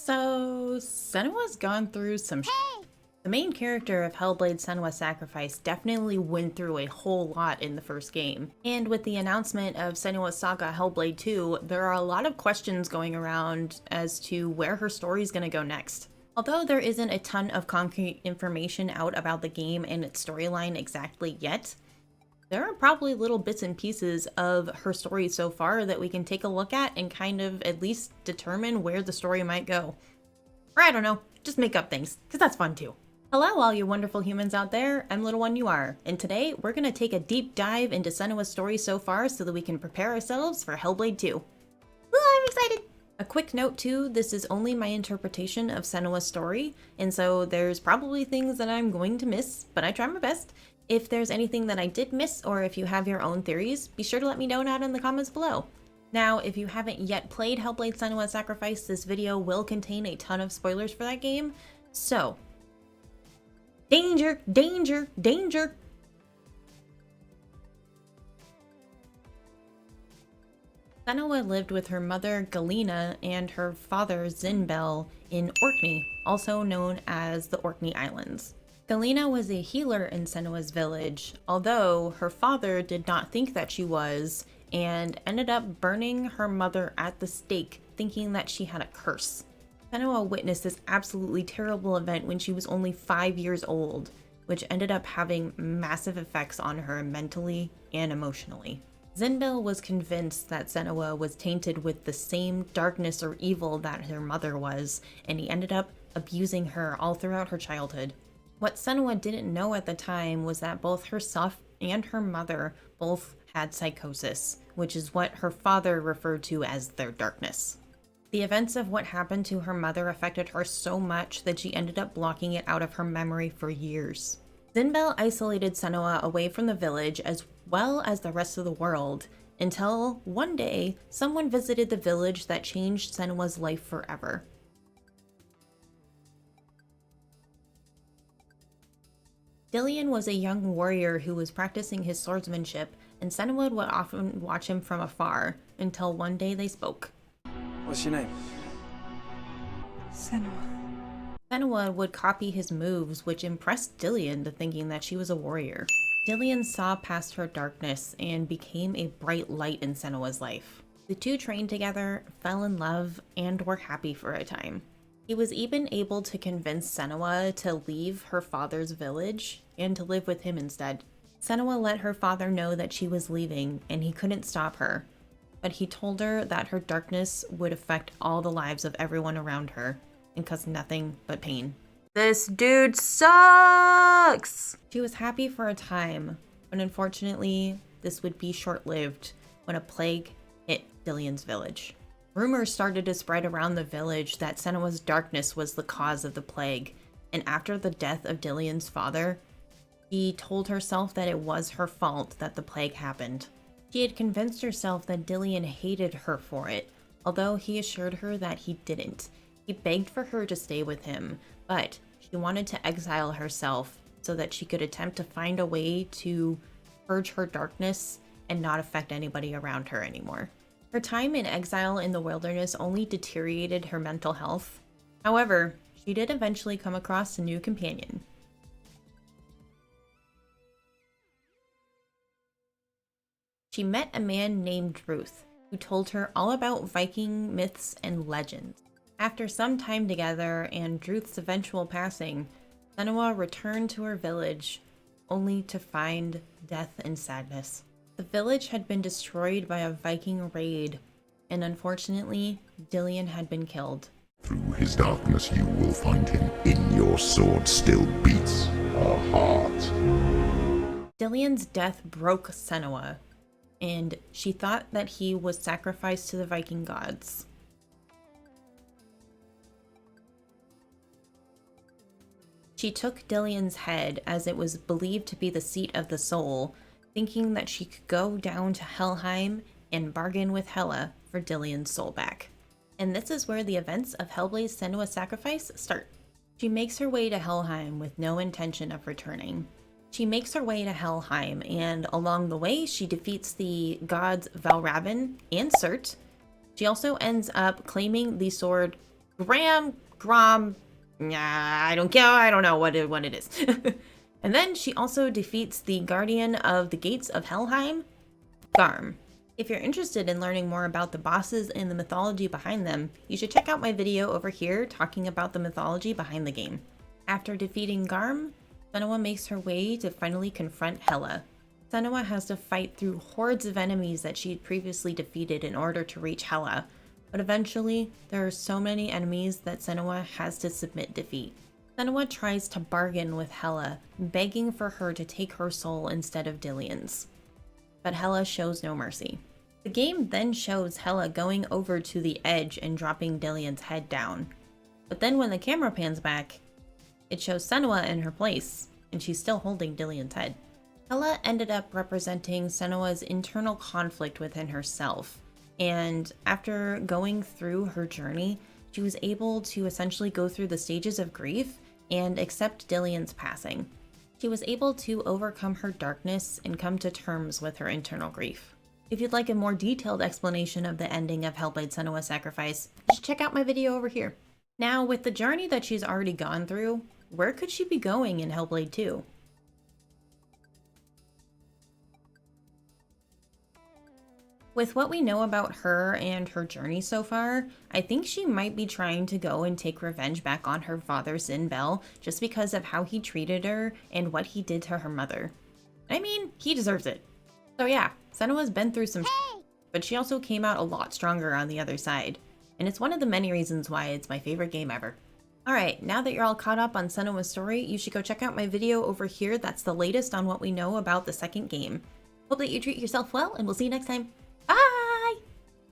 So, Senua's gone through some The main character of Hellblade Senua Sacrifice definitely went through a whole lot in the first game. And with the announcement of Senua's Saga Hellblade 2, there are a lot of questions going around as to where her story is going to go next. Although there isn't a ton of concrete information out about the game and its storyline exactly yet, there are probably little bits and pieces of her story so far that we can take a look at and kind of at least determine where the story might go. Or I don't know, just make up things, because that's fun too. Hello all you wonderful humans out there, I'm Little One You Are, and today we're going to take a deep dive into Senua's story so far so that we can prepare ourselves for Hellblade 2. Ooh, I'm excited! A quick note too, this is only my interpretation of Senua's story, and so there's probably things that I'm going to miss, but I try my best. If there's anything that I did miss, or if you have your own theories, be sure to let me know down in the comments below. Now, if you haven't yet played Hellblade Senua Sacrifice, this video will contain a ton of spoilers for that game, so danger, danger, danger! Senua lived with her mother Galena and her father Zinbel in Orkney, also known as the Orkney Islands. Galena was a healer in Senua's village, although her father did not think that she was, and ended up burning her mother at the stake, thinking that she had a curse. Senua witnessed this absolutely terrible event when she was only 5 years old, which ended up having massive effects on her mentally and emotionally. Zinbel was convinced that Senua was tainted with the same darkness or evil that her mother was, and he ended up abusing her all throughout her childhood. What Senua didn't know at the time was that both herself and her mother both had psychosis, which is what her father referred to as their darkness. The events of what happened to her mother affected her so much that she ended up blocking it out of her memory for years. Zinbel isolated Senua away from the village as well as the rest of the world, until one day someone visited the village that changed Senua's life forever. Dillion was a young warrior who was practicing his swordsmanship, and Senua would often watch him from afar, until one day they spoke. What's your name? Senua. Senua would copy his moves, which impressed Dillion to thinking that she was a warrior. Dillion saw past her darkness and became a bright light in Senua's life. The two trained together, fell in love, and were happy for a time. He was even able to convince Senua to leave her father's village and to live with him instead. Senua let her father know that she was leaving and he couldn't stop her, but he told her that her darkness would affect all the lives of everyone around her and cause nothing but pain. This dude sucks! She was happy for a time, but unfortunately, this would be short-lived when a plague hit Dillion's village. Rumors started to spread around the village that Senua's darkness was the cause of the plague, and after the death of Dillion's father, she told herself that it was her fault that the plague happened. She had convinced herself that Dillion hated her for it, although he assured her that he didn't. He begged for her to stay with him, but she wanted to exile herself so that she could attempt to find a way to purge her darkness and not affect anybody around her anymore. Her time in exile in the wilderness only deteriorated her mental health. However, she did eventually come across a new companion. She met a man named Druth, who told her all about Viking myths and legends. After some time together and Druth's eventual passing, Senua returned to her village, only to find death and sadness. The village had been destroyed by a Viking raid, and unfortunately, Dillion had been killed. Through his darkness you will find him. In your sword still beats a heart. Dillion's death broke Senua, and she thought that he was sacrificed to the Viking gods. She took Dillion's head, as it was believed to be the seat of the soul, thinking that she could go down to Helheim and bargain with Hela for Dillion's soul back. And this is where the events of Hellblade Senua Sacrifice start. She makes her way to Helheim with no intention of returning. She makes her way to Helheim, and along the way she defeats the gods Valravn and Surt. She also ends up claiming the sword I don't care. I don't know what it is. And then she also defeats the guardian of the gates of Helheim, Garm. If you're interested in learning more about the bosses and the mythology behind them, you should check out my video over here talking about the mythology behind the game. After defeating Garm, Senua makes her way to finally confront Hela. Senua has to fight through hordes of enemies that she had previously defeated in order to reach Hela, but eventually there are so many enemies that Senua has to submit defeat. Senua tries to bargain with Hela, begging for her to take her soul instead of Dillion's, but Hela shows no mercy. The game then shows Hela going over to the edge and dropping Dillion's head down, but then when the camera pans back, it shows Senua in her place, and she's still holding Dillion's head. Hela ended up representing Senua's internal conflict within herself, and after going through her journey, she was able to essentially go through the stages of grief and accept Dillion's passing. She was able to overcome her darkness and come to terms with her internal grief. If you'd like a more detailed explanation of the ending of Hellblade: Senua's Sacrifice, just check out my video over here. Now, with the journey that she's already gone through, where could she be going in Hellblade 2? With what we know about her and her journey so far, I think she might be trying to go and take revenge back on her father, Sin Bell, just because of how he treated her and what he did to her mother. I mean, he deserves it. So yeah, Senua's been through some shit, but she also came out a lot stronger on the other side. And it's one of the many reasons why it's my favorite game ever. Alright, now that you're all caught up on Senua's story, you should go check out my video over here that's the latest on what we know about the second game. Hope that you treat yourself well, and we'll see you next time.